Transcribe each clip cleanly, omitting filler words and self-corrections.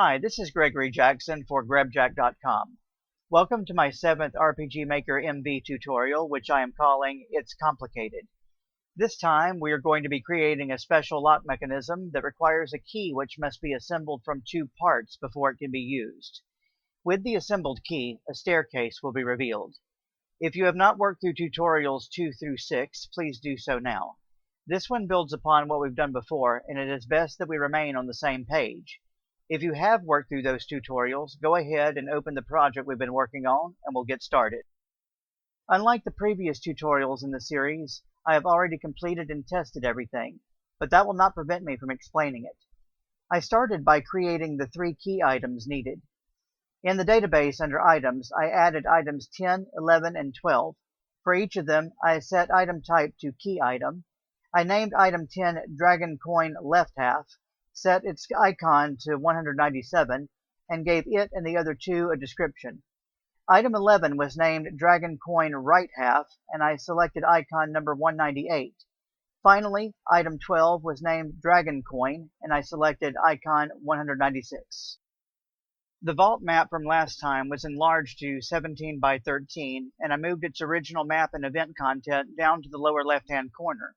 Hi, this is Gregory Jackson for GrebJack.com. Welcome to my 7th RPG Maker MV tutorial, which I am calling It's Complicated. This time we are going to be creating a special lock mechanism that requires a key which must be assembled from two parts before it can be used. With the assembled key, a staircase will be revealed. If you have not worked through tutorials 2 through 6, please do so now. This one builds upon what we've done before, and it is best that we remain on the same page. If you have worked through those tutorials, go ahead and open the project we've been working on and we'll get started. Unlike the previous tutorials in the series, I have already completed and tested everything, but that will not prevent me from explaining it. I started by creating the 3 key items needed. In the database under items, I added items 10, 11, and 12. For each of them, I set item type to key item. I named item 10 Dragon Coin Left Half, set its icon to 197, and gave it and the other 2 a description. Item 11 was named Dragon Coin Right Half, and I selected icon number 198. Finally, item 12 was named Dragon Coin, and I selected icon 196. The vault map from last time was enlarged to 17 by 13, and I moved its original map and event content down to the lower left-hand corner.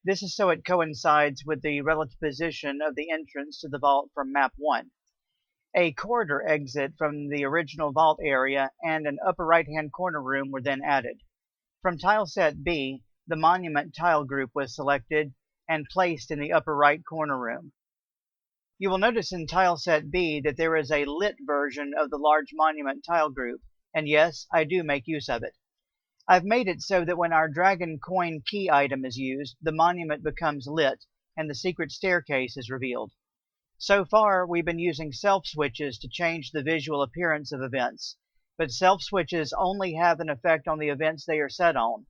This is so it coincides with the relative position of the entrance to the vault from map 1. A corridor exit from the original vault area and an upper right-hand corner room were then added. From tile set B, the monument tile group was selected and placed in the upper right corner room. You will notice in tile set B that there is a lit version of the large monument tile group, and yes, I do make use of it. I've made it so that when our Dragon Coin key item is used, the monument becomes lit and the secret staircase is revealed. So far, we've been using self switches to change the visual appearance of events, but self switches only have an effect on the events they are set on.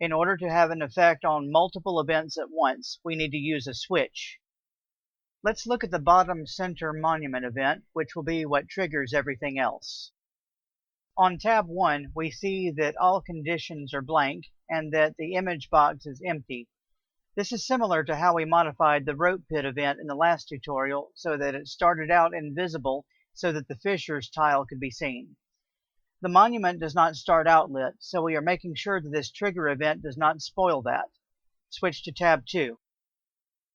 In order to have an effect on multiple events at once, we need to use a switch. Let's look at the bottom center monument event, which will be what triggers everything else. On tab 1, we see that all conditions are blank and that the image box is empty. This is similar to how we modified the rope pit event in the last tutorial so that it started out invisible so that the fissures tile could be seen. The monument does not start out lit, so we are making sure that this trigger event does not spoil that. Switch to tab 2.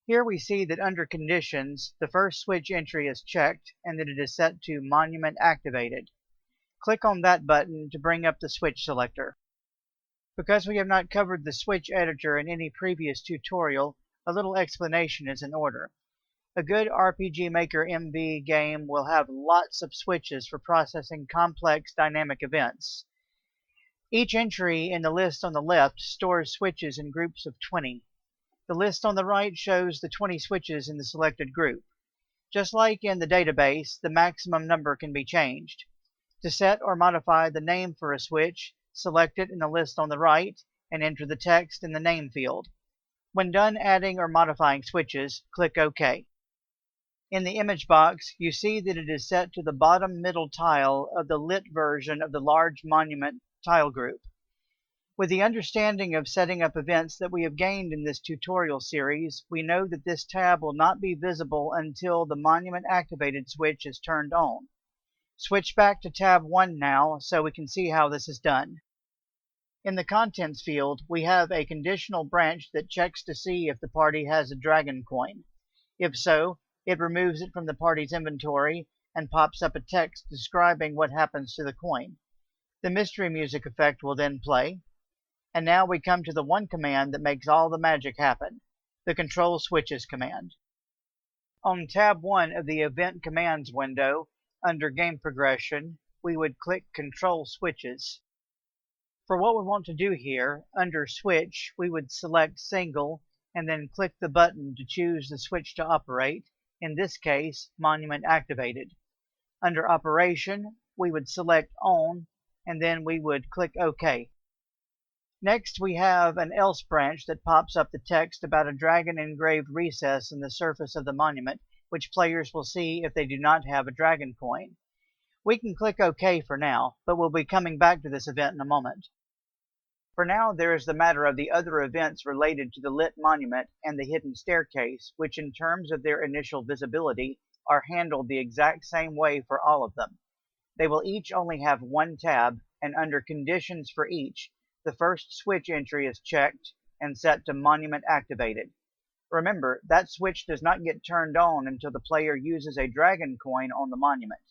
Here we see that under conditions, the first switch entry is checked and that it is set to monument activated. Click on that button to bring up the switch selector. Because we have not covered the switch editor in any previous tutorial, a little explanation is in order. A good RPG Maker MV game will have lots of switches for processing complex dynamic events. Each entry in the list on the left stores switches in groups of 20. The list on the right shows the 20 switches in the selected group. Just like in the database, the maximum number can be changed. To set or modify the name for a switch, select it in the list on the right and enter the text in the name field. When done adding or modifying switches, click OK. In the image box, you see that it is set to the bottom middle tile of the lit version of the large monument tile group. With the understanding of setting up events that we have gained in this tutorial series, we know that this tab will not be visible until the monument activated switch is turned on. Switch back to tab 1 now so we can see how this is done. In the contents field, we have a conditional branch that checks to see if the party has a dragon coin. If so, it removes it from the party's inventory and pops up a text describing what happens to the coin. The mystery music effect will then play. And now we come to the one command that makes all the magic happen, the Control Switches command. On tab 1 of the Event Commands window, under Game Progression, we would click Control Switches. For what we want to do here, under Switch, we would select Single and then click the button to choose the switch to operate, in this case, Monument Activated. Under Operation, we would select On and then we would click OK. Next, we have an Else branch that pops up the text about a dragon engraved recess in the surface of the monument, which players will see if they do not have a dragon coin. We can click OK for now, but we'll be coming back to this event in a moment. For now, there is the matter of the other events related to the lit monument and the hidden staircase, which in terms of their initial visibility are handled the exact same way for all of them. They will each only have one tab, and under conditions for each, the first switch entry is checked and set to monument activated. Remember, that switch does not get turned on until the player uses a dragon coin on the monument.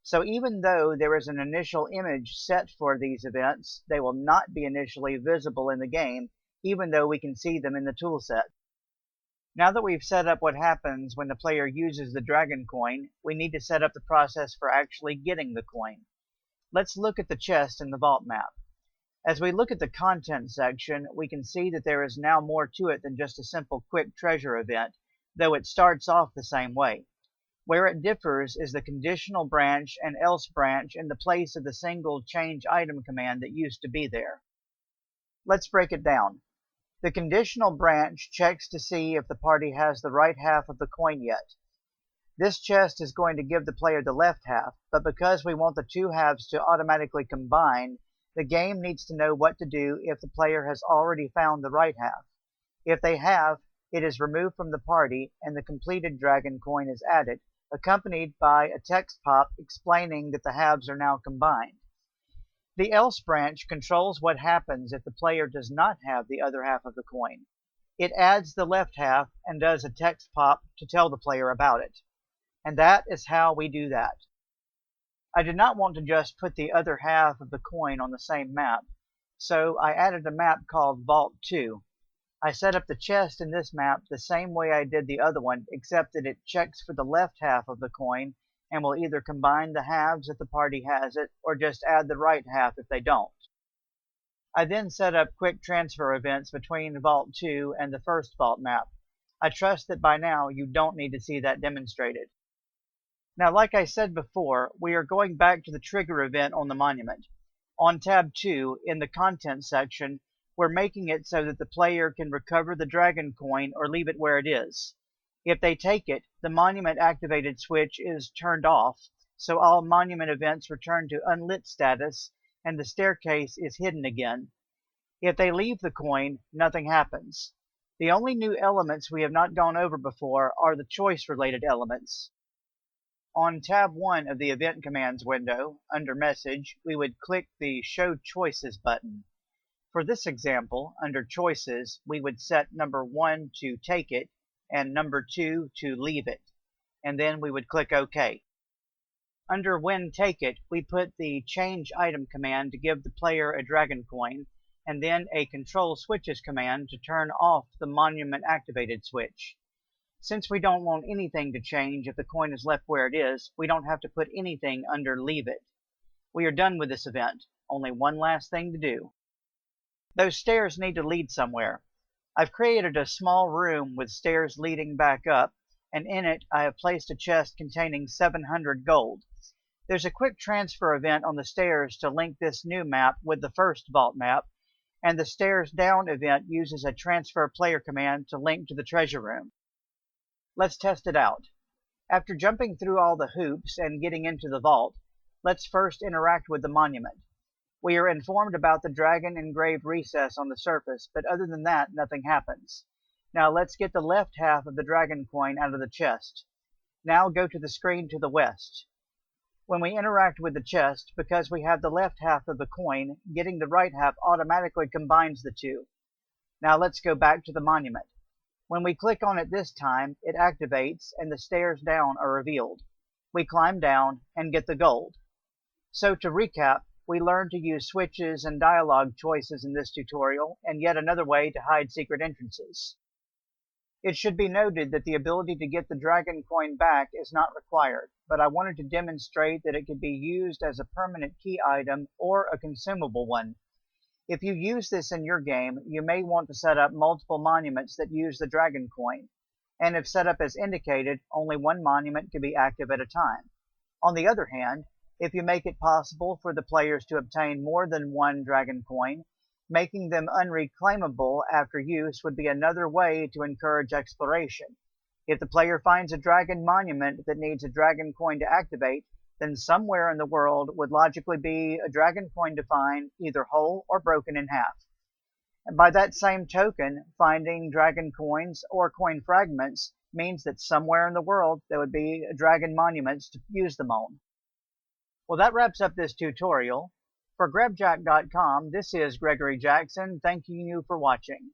So even though there is an initial image set for these events, they will not be initially visible in the game, even though we can see them in the toolset. Now that we've set up what happens when the player uses the dragon coin, we need to set up the process for actually getting the coin. Let's look at the chest in the vault map. As we look at the content section, we can see that there is now more to it than just a simple quick treasure event, though it starts off the same way. Where it differs is the conditional branch and else branch in the place of the single change item command that used to be there. Let's break it down. The conditional branch checks to see if the party has the right half of the coin yet. This chest is going to give the player the left half, but because we want the two halves to automatically combine, the game needs to know what to do if the player has already found the right half. If they have, it is removed from the party and the completed dragon coin is added, accompanied by a text pop explaining that the halves are now combined. The else branch controls what happens if the player does not have the other half of the coin. It adds the left half and does a text pop to tell the player about it. And that is how we do that. I did not want to just put the other half of the coin on the same map, so I added a map called Vault 2. I set up the chest in this map the same way I did the other one, except that it checks for the left half of the coin and will either combine the halves if the party has it, or just add the right half if they don't. I then set up quick transfer events between Vault 2 and the first Vault map. I trust that by now you don't need to see that demonstrated. Now, like I said before, we are going back to the trigger event on the monument. On tab 2, in the content section, we're making it so that the player can recover the dragon coin or leave it where it is. If they take it, the monument activated switch is turned off, so all monument events return to unlit status and the staircase is hidden again. If they leave the coin, nothing happens. The only new elements we have not gone over before are the choice-related elements. On tab 1 of the Event Commands window, under Message, we would click the Show Choices button. For this example, under Choices, we would set number 1 to take it and number 2 to leave it, and then we would click OK. Under When Take It, we put the Change Item command to give the player a dragon coin, and then a Control Switches command to turn off the monument activated switch. Since we don't want anything to change if the coin is left where it is, we don't have to put anything under Leave It. We are done with this event. Only one last thing to do. Those stairs need to lead somewhere. I've created a small room with stairs leading back up, and in it I have placed a chest containing 700 gold. There's a quick transfer event on the stairs to link this new map with the first vault map, and the stairs down event uses a transfer player command to link to the treasure room. Let's test it out. After jumping through all the hoops and getting into the vault, let's first interact with the monument. We are informed about the dragon engraved recess on the surface, but other than that, nothing happens. Now let's get the left half of the dragon coin out of the chest. Now go to the screen to the west. When we interact with the chest, because we have the left half of the coin, getting the right half automatically combines the two. Now let's go back to the monument. When we click on it this time, it activates and the stairs down are revealed. We climb down and get the gold. So to recap, we learned to use switches and dialogue choices in this tutorial, and yet another way to hide secret entrances. It should be noted that the ability to get the dragon coin back is not required, but I wanted to demonstrate that it could be used as a permanent key item or a consumable one. If you use this in your game, you may want to set up multiple monuments that use the dragon coin, and if set up as indicated, only one monument can be active at a time. On the other hand, if you make it possible for the players to obtain more than one dragon coin, making them unreclaimable after use would be another way to encourage exploration. If the player finds a dragon monument that needs a dragon coin to activate, then somewhere in the world would logically be a dragon coin to find, either whole or broken in half. And by that same token, finding dragon coins or coin fragments means that somewhere in the world there would be dragon monuments to use them on. Well, that wraps up this tutorial. For GrabJack.com, this is Gregory Jackson, thanking you for watching.